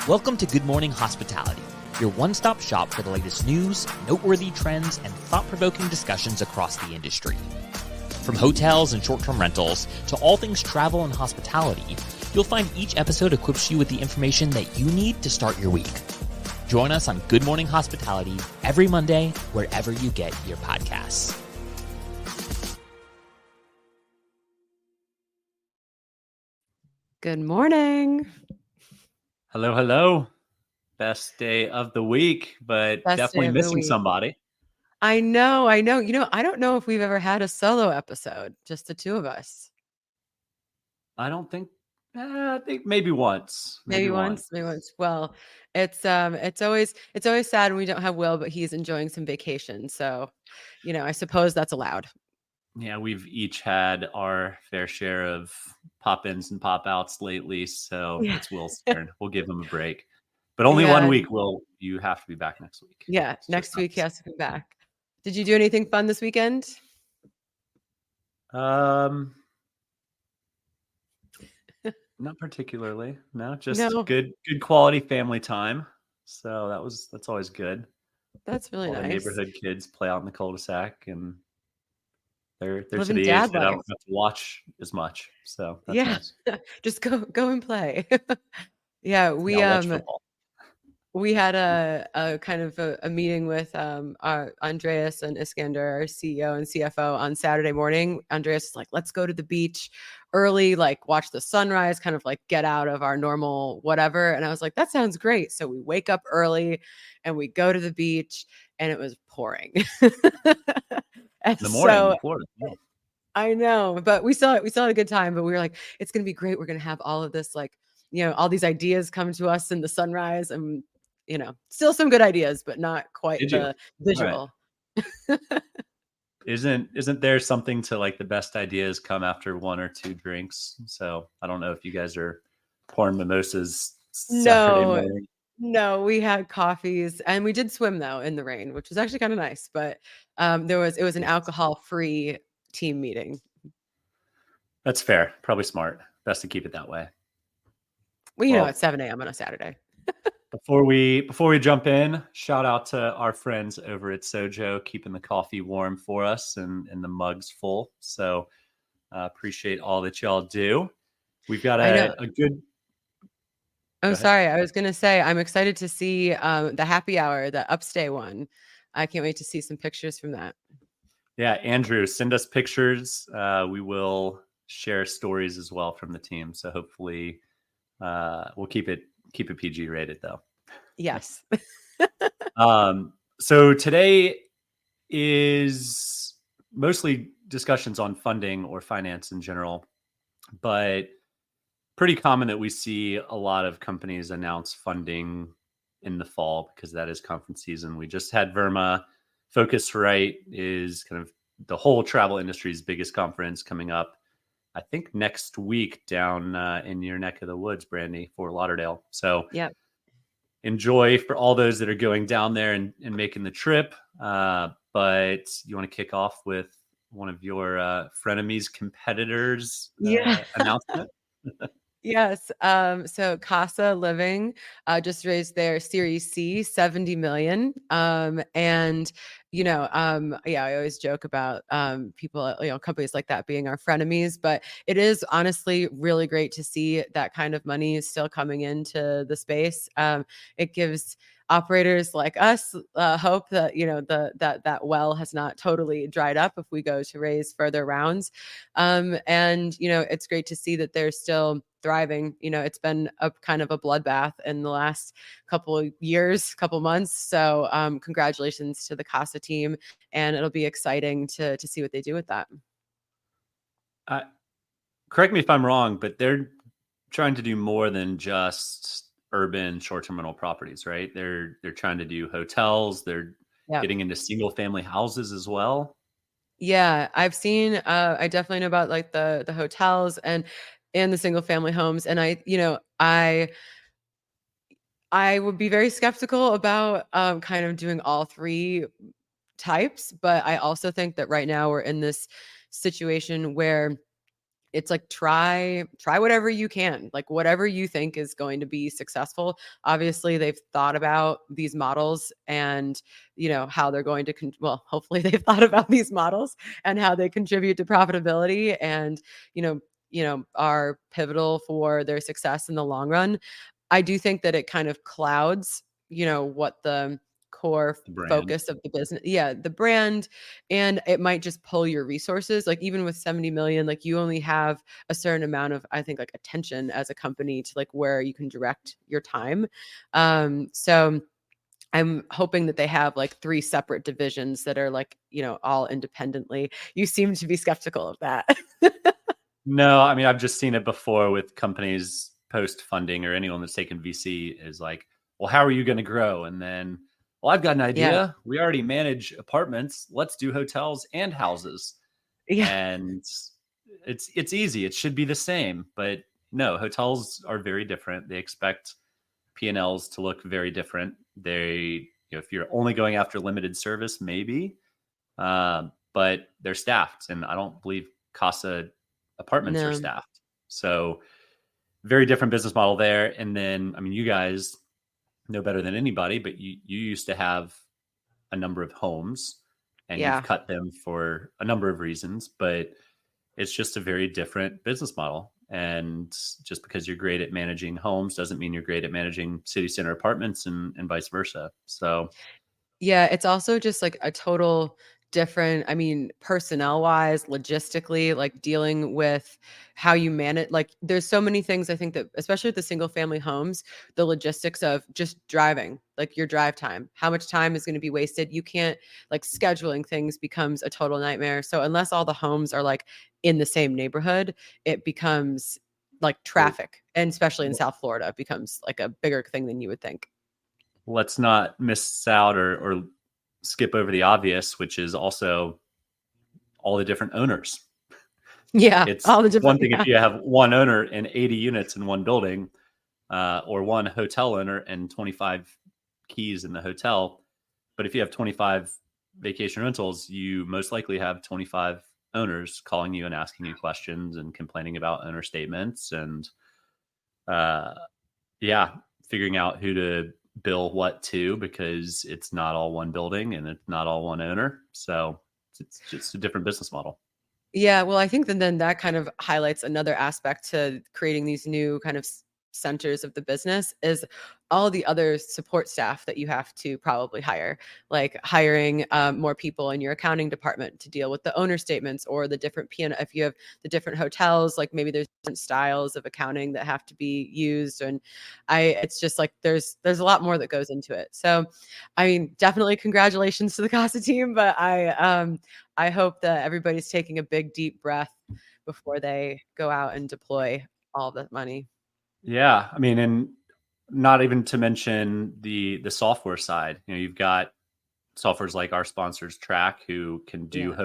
Welcome to Good Morning Hospitality, your one-stop shop for the latest news, noteworthy trends, and thought-provoking discussions across the industry. From hotels and short-term rentals to all things travel and hospitality, you'll find each episode equips you with the information that you need to start your week. Join us on Good Morning Hospitality every Monday, wherever you get your podcasts. Good morning. Hello, hello. Best day of the week, but definitely missing somebody. I know. I don't know if we've ever had a solo episode, just the two of us. I think maybe once. Maybe once. Well, it's always sad when we don't have Will, but he's enjoying some vacation. So, I suppose that's allowed. Yeah, we've each had our fair share of pop-ins and pop-outs lately, so it's Will's turn. We'll give him a break. But only 1 week, Will. You have to be back next week. Yeah, next week he has to come back. Did you do anything fun this weekend? Not particularly. No, just good quality family time. So that's always good. That's really nice. The neighborhood kids play out in the cul-de-sac, and they're to the age that I don't have to watch as much. So that's nice. Just go and play. Yeah, we had a kind of a meeting with Andreas and Iskander, our CEO and CFO, on Saturday morning. Andreas is like, let's go to the beach early, like watch the sunrise, kind of like get out of our normal whatever. And I was like, that sounds great. So we wake up early and we go to the beach, and it was pouring. In the morning, pouring. Yeah. I know, but we still had a good time. But we were like, it's gonna be great. We're gonna have all of this, like, all these ideas come to us in the sunrise, and still some good ideas, but not quite the visual. Right. Isn't there something to like the best ideas come after one or two drinks? So I don't know if you guys are pouring mimosas Saturday morning. No, we had coffees, and we did swim though in the rain, which was actually kind of nice. But it was an alcohol-free team meeting. That's fair. Probably smart. Best to keep it that way. Well, it's 7 a.m. on a Saturday. Before we jump in, shout out to our friends over at Sojo, keeping the coffee warm for us and the mugs full. So appreciate all that y'all do. We've got a good. Oh, sorry. I was going to say, I'm excited to see the happy hour, the upstay one. I can't wait to see some pictures from that. Yeah, Andrew, send us pictures. We will share stories as well from the team. So hopefully we'll keep it PG rated though. Yes. So today is mostly discussions on funding or finance in general, but pretty common that we see a lot of companies announce funding in the fall because that is conference season. We just had Vrbo. Focusrite is kind of the whole travel industry's biggest conference coming up, I think next week down in your neck of the woods, Brandy, Fort Lauderdale. So enjoy for all those that are going down there and making the trip. But you want to kick off with one of your frenemies competitors announcement? Yes. So Kasa Living just raised their Series C, 70 million. And I always joke about people, companies like that being our frenemies, but it is honestly really great to see that kind of money still coming into the space. It gives operators like us hope that that well has not totally dried up if we go to raise further rounds. And it's great to see that they're still thriving. It's been a kind of a bloodbath in the last couple months. So congratulations to the Kasa team, and it'll be exciting to see what they do with that. Correct me if I'm wrong, but they're trying to do more than just urban short-term rental properties, right? They're trying to do hotels. They're getting into single family houses as well. Yeah, I've seen I definitely know about like the hotels and the single family homes, and I would be very skeptical about kind of doing all three types, but I also think that right now we're in this situation where it's like try whatever you can, like whatever you think is going to be successful. Obviously they've thought about these models and how they're going to well, hopefully they've thought about these models and how they contribute to profitability and are pivotal for their success in the long run. I do think that it kind of clouds what the core Brand. focus of the business, the brand, and it might just pull your resources. Like even with 70 million, like you only have a certain amount of, I think, like attention as a company to like where you can direct your time. So I'm hoping that they have like 3 separate divisions that are like all independently. You seem to be skeptical of that. No, I mean, I've just seen it before with companies post funding, or anyone that's taken VC is like, well, how are you going to grow? And then, well, I've got an Yeah. idea. We already manage apartments. Let's do hotels and houses. Yeah. And it's easy. It should be the same, but no, hotels are very different. They expect P&Ls to look very different. If you're only going after limited service, maybe, but they're staffed, and I don't believe Casa apartments are No. staffed. So very different business model there. And then, I mean, you guys know better than anybody, but you used to have a number of homes, and you've Yeah. cut them for a number of reasons, but it's just a very different business model. And just because you're great at managing homes doesn't mean you're great at managing city center apartments, and vice versa. So Yeah, it's also just like a total different, I mean, personnel wise, logistically, like dealing with how you manage. Like, there's so many things I think that, especially with the single family homes, the logistics of just driving, like your drive time, how much time is going to be wasted. You can't, like, scheduling things becomes a total nightmare. So, unless all the homes are like in the same neighborhood, it becomes like traffic, and especially in South Florida, it becomes like a bigger thing than you would think. let's not miss out or skip over the obvious, which is also all the different owners. Yeah, It's all the one different, thing yeah. if you have one owner and 80 units in one building, or one hotel owner and 25 keys in the hotel. But if you have 25 vacation rentals, you most likely have 25 owners calling you and asking you questions and complaining about owner statements, and uh, yeah, figuring out who to bill what to, because it's not all one building and it's not all one owner. So it's just a different business model. Yeah, well, I think that then that kind of highlights another aspect to creating these new kind of centers of the business is all the other support staff that you have to probably hire, like hiring more people in your accounting department to deal with the owner statements or the different piano. If you have the different hotels, like maybe there's different styles of accounting that have to be used, and it's just like there's a lot more that goes into it. So, I mean, definitely congratulations to the Casa team, but I hope that everybody's taking a big, deep breath before they go out and deploy all that money. Yeah, I mean, and not even to mention the software side. You've got softwares like our sponsors Track, who can do Yeah.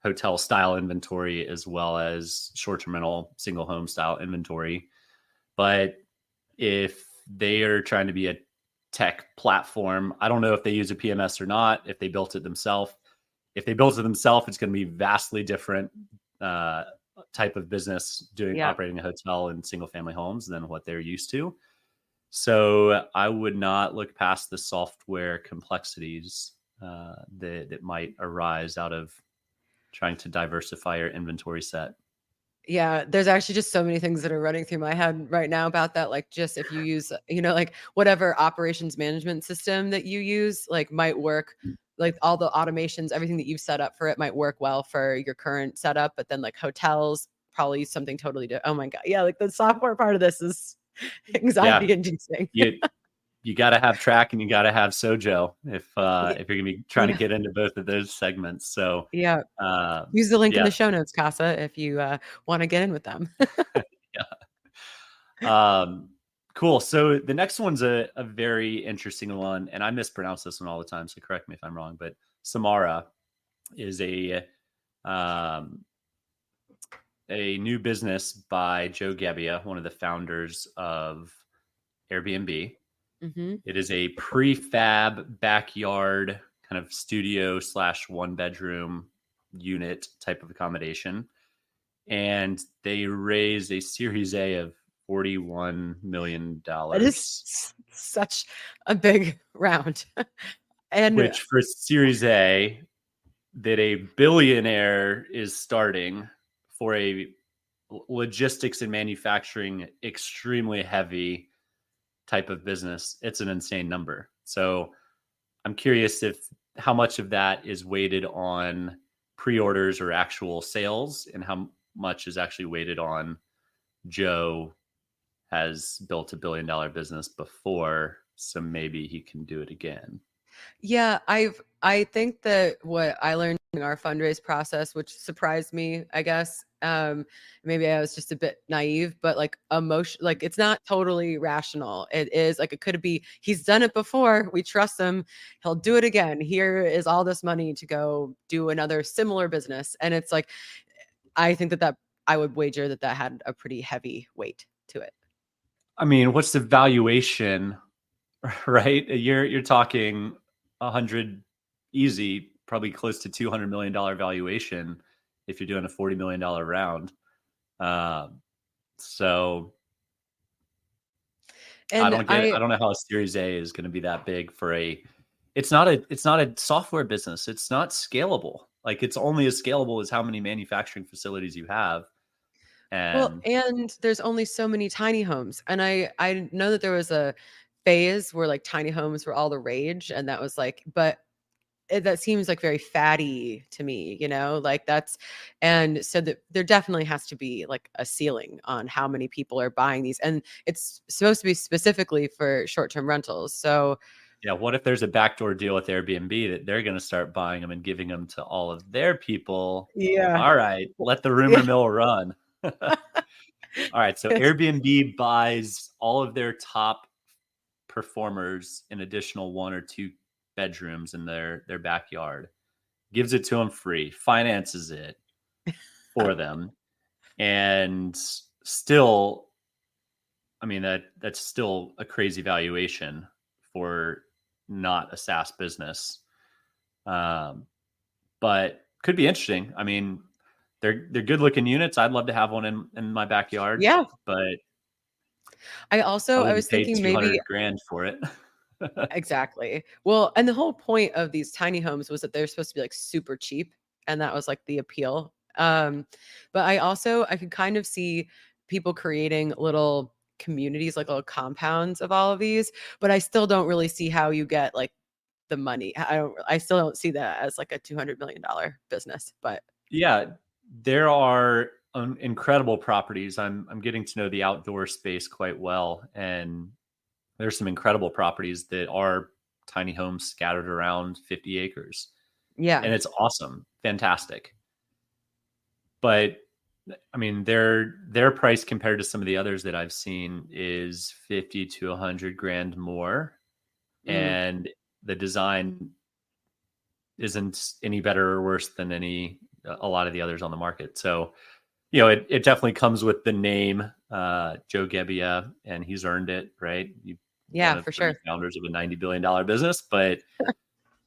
hotel style inventory as well as short-term rental single home style inventory. But if they are trying to be a tech platform, I don't know if they use a PMS or not, if they built it themselves. If they built it themselves, it's going to be vastly different type of business Yeah. operating a hotel and single family homes than what they're used to. So I would not look past the software complexities that might arise out of trying to diversify your inventory set. Yeah, there's actually just so many things that are running through my head right now about that. Like, just if you use, like whatever operations management system that you use, like might work, like all the automations, everything that you've set up for it might work well for your current setup. But then like hotels, probably something totally different. Oh my God. Yeah. Like the software part of this is Yeah, anxiety inducing. you got to have Track and you got to have Sojo Yeah. if you're going to be trying to Yeah. get into both of those segments. So Yeah. uh, Use the link in yeah, the show notes, Casa, if you want to get in with them. Um, cool. So the next one's a very interesting one, and I mispronounce this one all the time, so correct me if I'm wrong. But Samara is um, a new business by Joe Gebbia, one of the founders of Airbnb. Hmm. It is a prefab backyard kind of studio / one bedroom unit type of accommodation. and they raised a Series A of $41 million. It is such a big round. And which for Series A, that a billionaire is starting for a logistics and manufacturing extremely heavy type of business, it's an insane number. So I'm curious if how much of that is weighted on pre-orders or actual sales, and how much is actually weighted on Joe has built $1 billion business before, so maybe he can do it again. yeah, I think that what I learned in our fundraise process, which surprised me, I guess, maybe I was just a bit naive, but like emotion, like it's not totally rational. It is like, it could be, he's done it before. We trust him. He'll do it again. Here is all this money to go do another similar business. And it's like, I think that I would wager that had a pretty heavy weight to it. I mean, what's the valuation, right? You're talking 100 easy, probably close to $200 million valuation if you're doing a $40 million round. So And I don't get it. I don't know how a Series A is going to be that big for it's not a software business. It's not scalable. Like, it's only as scalable as how many manufacturing facilities you have. Well, And and there's only so many tiny homes. And I know that there was a phase where like tiny homes were all the rage, and that was like, but that seems like very fatty to me, like that's, and so that there definitely has to be like a ceiling on how many people are buying these. And it's supposed to be specifically for short-term rentals. So yeah, what if there's a backdoor deal with Airbnb that they're going to start buying them and giving them to all of their people? yeah. All right, let the rumor mill run. All right, so Airbnb buys all of their top performers an additional 1 or 2 bedrooms in their backyard, gives it to them free, finances it for them, and still, I mean, that's still a crazy valuation for not a SaaS business. But could be interesting. I mean, they're good looking units. I'd love to have one in my backyard. Yeah. But I I was paid thinking 200 maybe grand for it. exactly. Well, and the whole point of these tiny homes was that they're supposed to be like super cheap, and that was like the appeal. But I could kind of see people creating little communities, like little compounds of all of these, but I still don't really see how you get like the money. I still don't see that as like a $200 million business, but Yeah, there are incredible properties. I'm getting to know the outdoor space quite well, and there's some incredible properties that are tiny homes scattered around 50 acres. yeah. And it's awesome, fantastic. But I mean, their price compared to some of the others that I've seen is 50 to 100 grand more, Mm. and the design isn't any better or worse than a lot of the others on the market. So, it definitely comes with the name Joe Gebbia, and he's earned it, right? Yeah, One of for 3 sure. founders of a $90 billion business, but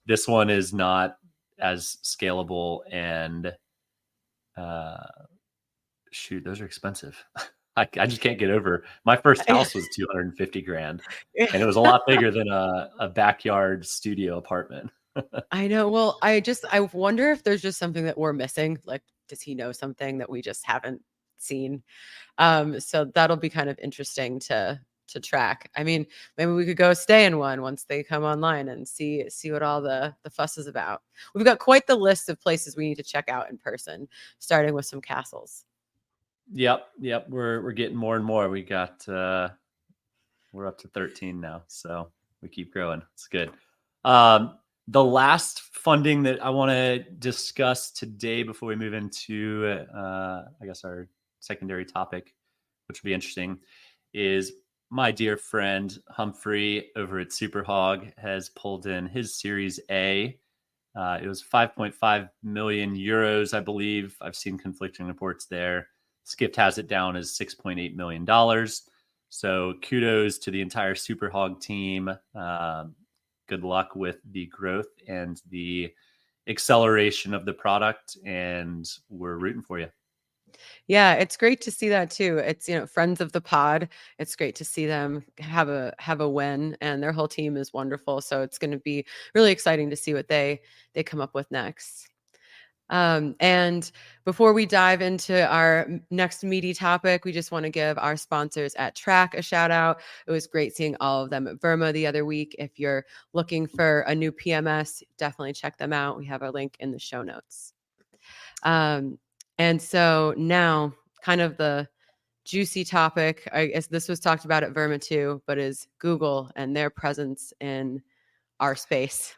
this one is not as scalable, and shoot, those are expensive. I just can't get over. My first house was 250 grand, and it was a lot bigger than a backyard studio apartment. I know. Well, I wonder if there's just something that we're missing. Like, does he know something that we just haven't seen? So that'll be kind of interesting to track. I mean, maybe we could go stay in one once they come online and see what all the fuss is about. We've got quite the list of places we need to check out in person, starting with some castles. Yep. We're getting more and more. We're up to 13 now, so we keep growing. It's good. The last funding that I want to discuss today before we move into, I guess, our secondary topic, which will be interesting, is my dear friend Humphrey over at Superhog has pulled in his Series A. It was 5.5 million euros, I believe. I've seen conflicting reports there. Skift has it down as $6.8 million. So kudos to the entire Superhog team. Good luck with the growth and the acceleration of the product, and we're rooting for you. Yeah, it's great to see that too. It's, friends of the pod. It's great to see them have a win, and their whole team is wonderful. So it's going to be really exciting to see what they come up with next. And before we dive into our next meaty topic, we just want to give our sponsors at Track a shout out. It was great seeing all of them at Vrbo the other week. If you're looking for a new PMS, definitely check them out. We have a link in the show notes. And so now, kind of the juicy topic, I guess this was talked about at Vrbo too, but is Google and their presence in our space.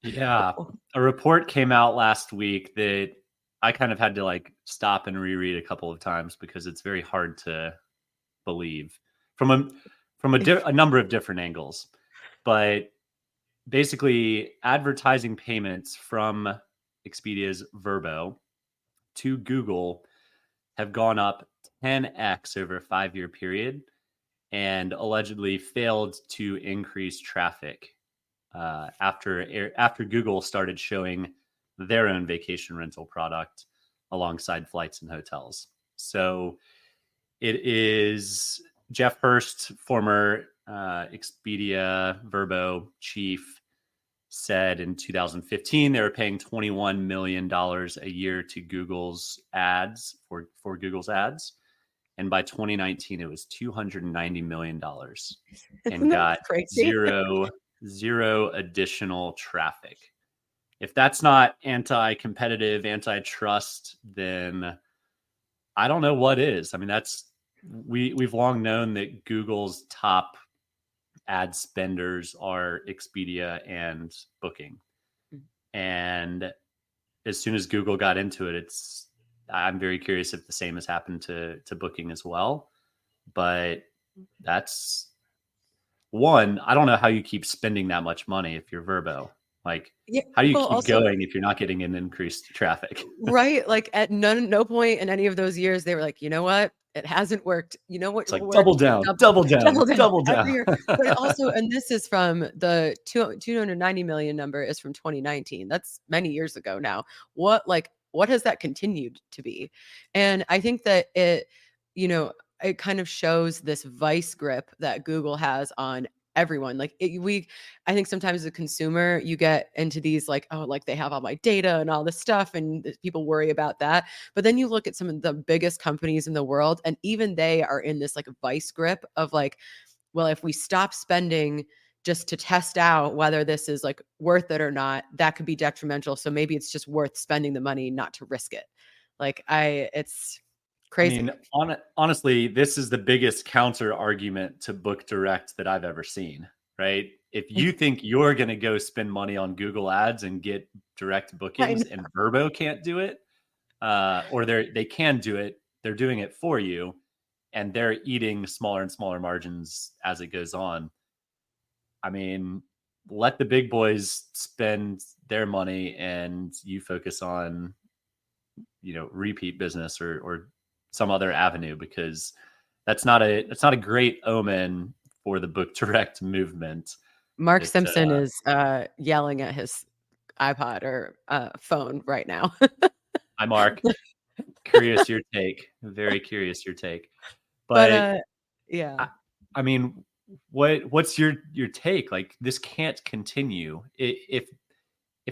Yeah. A report came out last week that I kind of had to like stop and reread a couple of times because it's very hard to believe from a number of different angles. But basically, advertising payments from Expedia's Vrbo to Google have gone up 10x over a 5-year period and allegedly failed to increase traffic after Google started showing their own vacation rental product alongside flights and hotels. So it is Jeff Hurst, former Expedia Vrbo chief, said in 2015 they were paying $21 million a year to Google's ads for Google's ads. And by 2019, it was $290 million and got crazy? zero additional traffic. If that's not anti-competitive, antitrust, then I don't know what is. I mean, we've long known that Google's top ad spenders are Expedia and Booking. And as soon as Google got into it, I'm very curious if the same has happened to Booking as well. But that's one. I don't know how you keep spending that much money if you're Vrbo. Like, how do you keep going if you're not getting an increased traffic? Right. Like at no point in any of those years, they were like, you know what? It hasn't worked. You know what? It's like double down. Every year. But also, and this is from the 290 million number is from 2019. That's many years ago now. What has that continued to be? And I think that it kind of shows this vice grip that Google has on everyone. I think sometimes as a consumer, you get into these like, oh, like they have all my data and all this stuff, and people worry about that. But then you look at some of the biggest companies in the world, and even they are in this like vice grip of like, well, if we stop spending just to test out whether this is like worth it or not, that could be detrimental. So maybe it's just worth spending the money not to risk it. It's crazy. I mean, honestly, this is the biggest counter argument to Book Direct that I've ever seen, right? If you think you're going to go spend money on Google ads and get direct bookings and Vrbo can't do it, or they can do it, they're doing it for you, and they're eating smaller and smaller margins as it goes on. I mean, let the big boys spend their money and you focus on, repeat business or some other avenue, because that's not a great omen for the Book Direct movement. Mark Simpson is yelling at his iPod or phone right now. Hi, Mark. Curious your take. Very curious your take. But yeah. I mean, what's your take? Like, this can't continue. If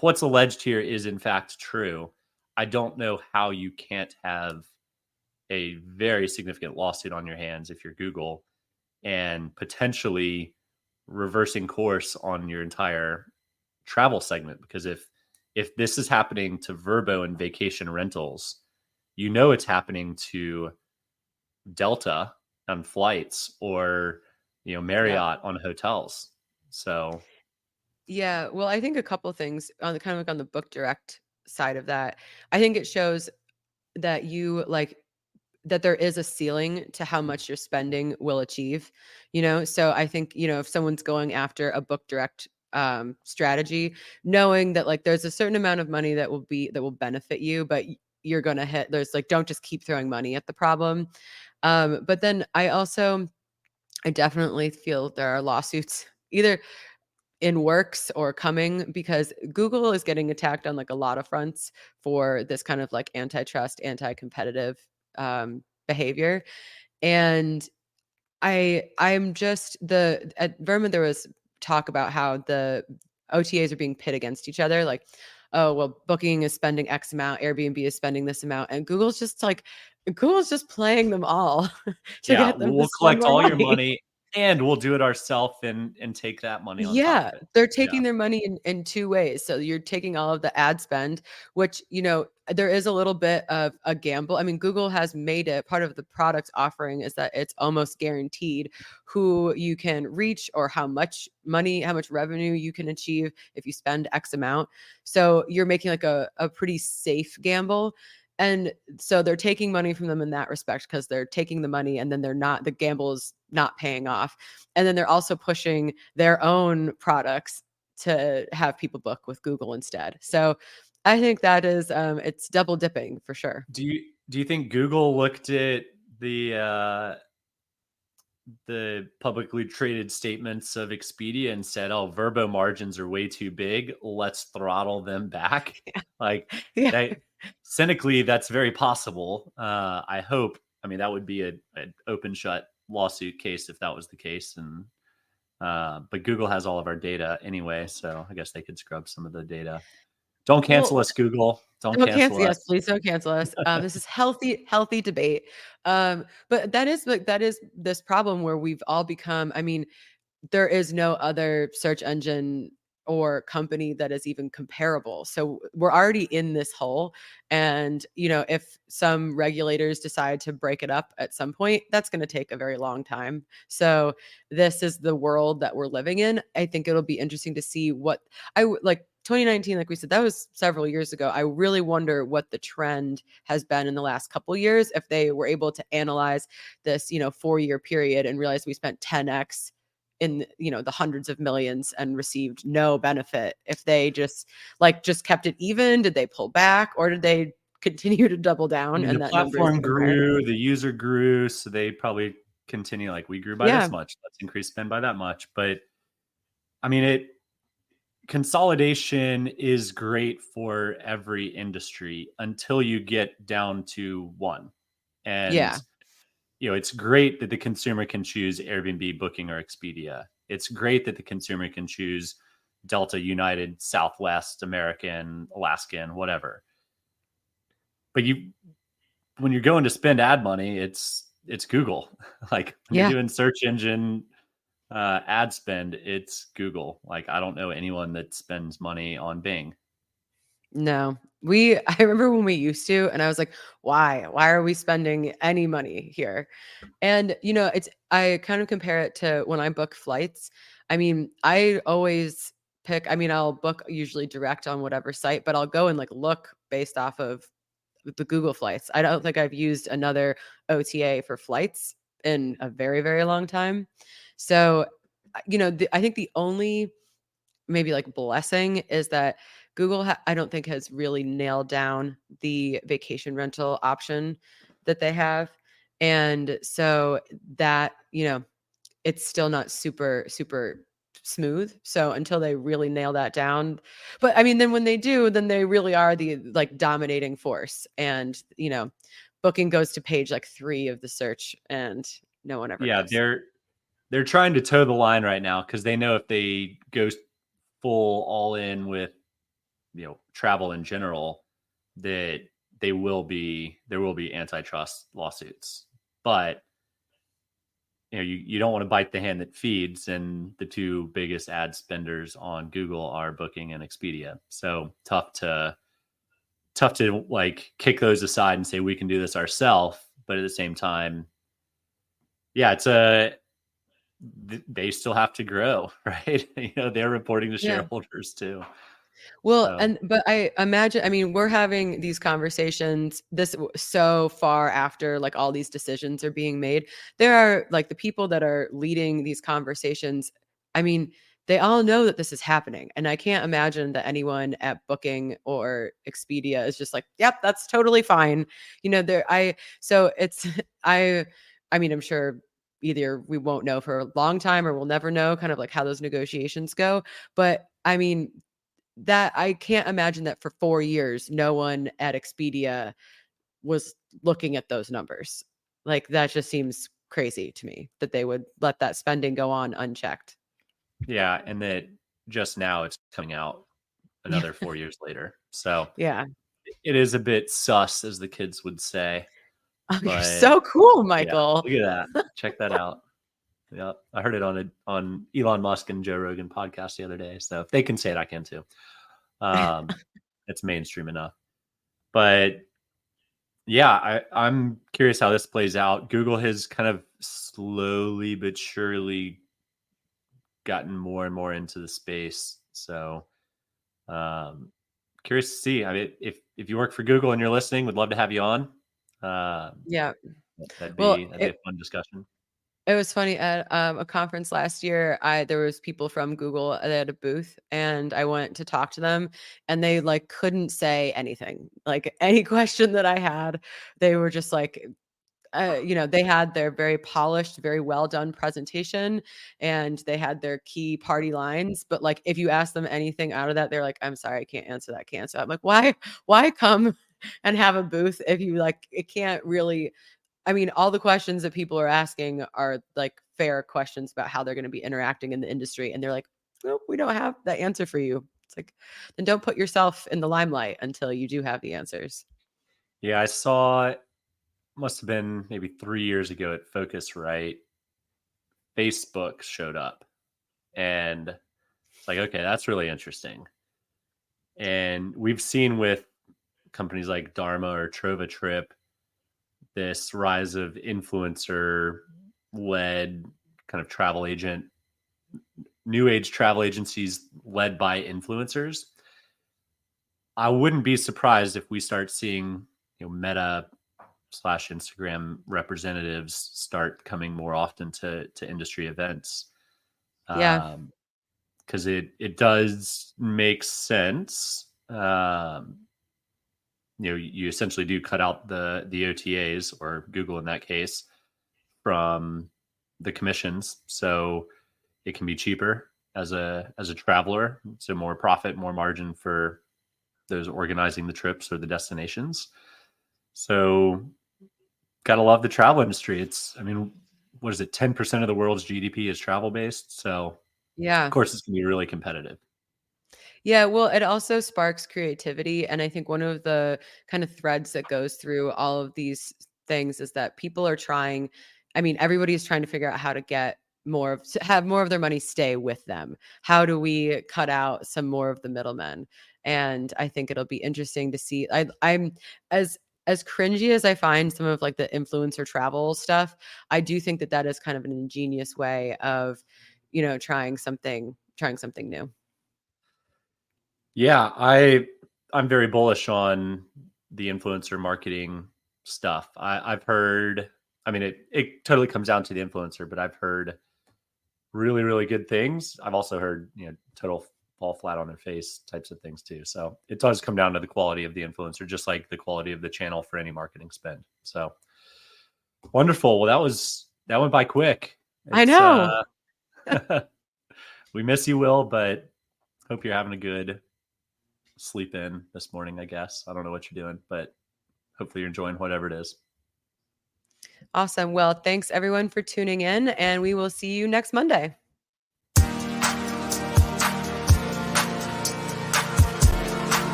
what's alleged here is in fact true, I don't know how you can't have a very significant lawsuit on your hands if you're Google, and potentially reversing course on your entire travel segment. Because if this is happening to Vrbo and vacation rentals, it's happening to Delta on flights, or Marriott on hotels. So yeah, well, I think a couple things on the Book Direct side of that. I think it shows that that there is a ceiling to how much your spending will achieve, So I think, if someone's going after a Book Direct strategy, knowing that like there's a certain amount of money that will benefit you, but you're going to hit, there's like, don't just keep throwing money at the problem. But then I definitely feel there are lawsuits either in works or coming, because Google is getting attacked on like a lot of fronts for this kind of like antitrust, anti-competitive behavior. And I'm just at Vrbo there was talk about how the OTAs are being pit against each other. Like, oh, well, Booking is spending X amount, Airbnb is spending this amount, and Google's just playing them all to Yeah, get them to we'll spend collect more all your money. money and we'll do it ourselves and take that money on top Yeah, of it. they're Yeah. taking their money in two ways. So you're taking all of the ad spend, which, there is a little bit of a gamble. I mean, Google has made it part of the product offering is that it's almost guaranteed who you can reach or how much money, how much revenue you can achieve if you spend X amount. So you're making like a pretty safe gamble. And so they're taking money from them in that respect because they're taking the money and then the gamble is not paying off. And then they're also pushing their own products to have people book with Google instead. So I think that is it's double dipping for sure. Do you think Google looked at the publicly traded statements of Expedia and said, "Oh, Vrbo margins are way too big. Let's throttle them back." Like Yeah. that, cynically, that's very possible. I hope. I mean, that would be an open shut lawsuit case if that was the case. And but Google has all of our data anyway, so I guess they could scrub some of the data. Don't cancel Well, us, Google. Don't don't cancel cancel. Yes, us. please don't cancel us. This is healthy debate. But that is this problem where we've all become. I mean, there is no other search engine or company that is even comparable. So we're already in this hole. And, if some regulators decide to break it up at some point, that's going to take a very long time. So this is the world that we're living in. I think it'll be interesting to see what like 2019, like we said, that was several years ago. I really wonder what the trend has been in the last couple of years, if they were able to analyze this, 4-year period and realize we spent 10x in the hundreds of millions and received no benefit. If they just kept it even, did they pull back or did they continue to double I down mean, the and that number is platform even higher? grew, the user grew, so they probably continue like we grew by Yeah. this much. Let's increase spend by that much. But I mean, it consolidation is great for every industry until you get down to one. And Yeah. it's great that the consumer can choose Airbnb, Booking, or Expedia. It's great that the consumer can choose Delta, United, Southwest, American, Alaskan, whatever. But when you're going to spend ad money, it's Google. Like when you're Yeah. doing search engine ad spend, it's Google. Like I don't know anyone that spends money on Bing. No. I remember when we used to, and I was like, why? Why are we spending any money here? And I kind of compare it to when I book flights. I mean, I always I'll book usually direct on whatever site, but I'll go and look based off of the Google flights. I don't think I've used another OTA for flights in a very, very long time. So, I think the only maybe blessing is that Google I don't think has really nailed down the vacation rental option that they have. And so that, it's still not super super smooth. So until they really nail that down, but I mean then when they do, then they really are the dominating force and, Booking goes to page 3 of the search and no one ever Yeah, goes. they're trying to toe the line right now because they know if they go full all in with travel in general, that there will be antitrust lawsuits. But you don't want to bite the hand that feeds, and the two biggest ad spenders on Google are Booking and Expedia. So tough to kick those aside and say we can do this ourselves. But at the same time, yeah, they still have to grow, right? They're reporting to Yeah. shareholders too. Well, So but I imagine, I mean, we're having these conversations so far after all these decisions are being made. There are the people that are leading these conversations. I mean, they all know that this is happening. And I can't imagine that anyone at Booking or Expedia is just yep, that's totally fine. So it's, I mean, I'm sure either we won't know for a long time or we'll never know kind of how those negotiations go. But I mean, that I can't imagine that for 4 years, no one at Expedia was looking at those numbers. Like that just seems crazy to me that they would let that spending go on unchecked. Yeah, and that just now it's coming out another 4 years later. So Yeah. it is a bit sus, as the kids would say. Oh, you're But so cool, yeah, Michael. look at that. Check that out. Yeah, I heard it on Elon Musk and Joe Rogan podcast the other day. So if they can say it, I can too. It's mainstream enough. But yeah, I'm curious how this plays out. Google has kind of slowly but surely gotten more and more into the space. So curious to see. I mean, if you work for Google and you're listening, would love to have you on. Yeah. That'd Well, be a fun discussion. it was funny at a conference last year. There was people from Google. They had a booth, and I went to talk to them, and they like couldn't say anything. Like any question that I had, they were just like, they had their very polished, very well done presentation, and they had their key party lines. But like, if you ask them anything out of that, they're like, "I'm sorry, I can't answer that. Can't." So I'm like, why come and have a booth if you like it can't really? I mean, all the questions that people are asking are like fair questions about how they're going to be interacting in the industry. And they're like, nope, we don't have that answer for you. It's like, then don't put yourself in the limelight until you do have the answers. Yeah, I saw, must have been maybe 3 years ago at Focusrite, Facebook showed up. And it's like, okay, that's really interesting. And we've seen with companies like Dharma or Trova Trip this rise of influencer led kind of travel agent, new age travel agencies led by influencers. I wouldn't be surprised if we start seeing, Meta / Instagram representatives start coming more often to industry events. Yeah. Because it does make sense. You essentially do cut out the OTAs, or Google in that case, from the commissions, so it can be cheaper as a traveler, so more profit, more margin for those organizing the trips or the destinations. So gotta love the travel industry. It's, I mean, what is it, 10% of the world's GDP is travel based, so of Yeah. course it's gonna be really competitive. Yeah, well, it also sparks creativity. And I think one of the kind of threads that goes through all of these things is that people are trying, I mean, everybody's trying to figure out how to get to have more of their money stay with them. How do we cut out some more of the middlemen? And I think it'll be interesting to see. I'm as cringy as I find some of like the influencer travel stuff, I do think that that is kind of an ingenious way of, trying something new. Yeah, I'm very bullish on the influencer marketing stuff. I've heard, I mean, it totally comes down to the influencer, but I've heard really, really good things. I've also heard, total fall flat on their face types of things too. So it does come down to the quality of the influencer, just like the quality of the channel for any marketing spend. So wonderful. Well, that went by quick. I It's know. we miss you, Will, but hope you're having a good sleep in this morning, I guess. I don't know what you're doing, but hopefully you're enjoying whatever it is. Awesome. Well, thanks everyone for tuning in, and we will see you next Monday.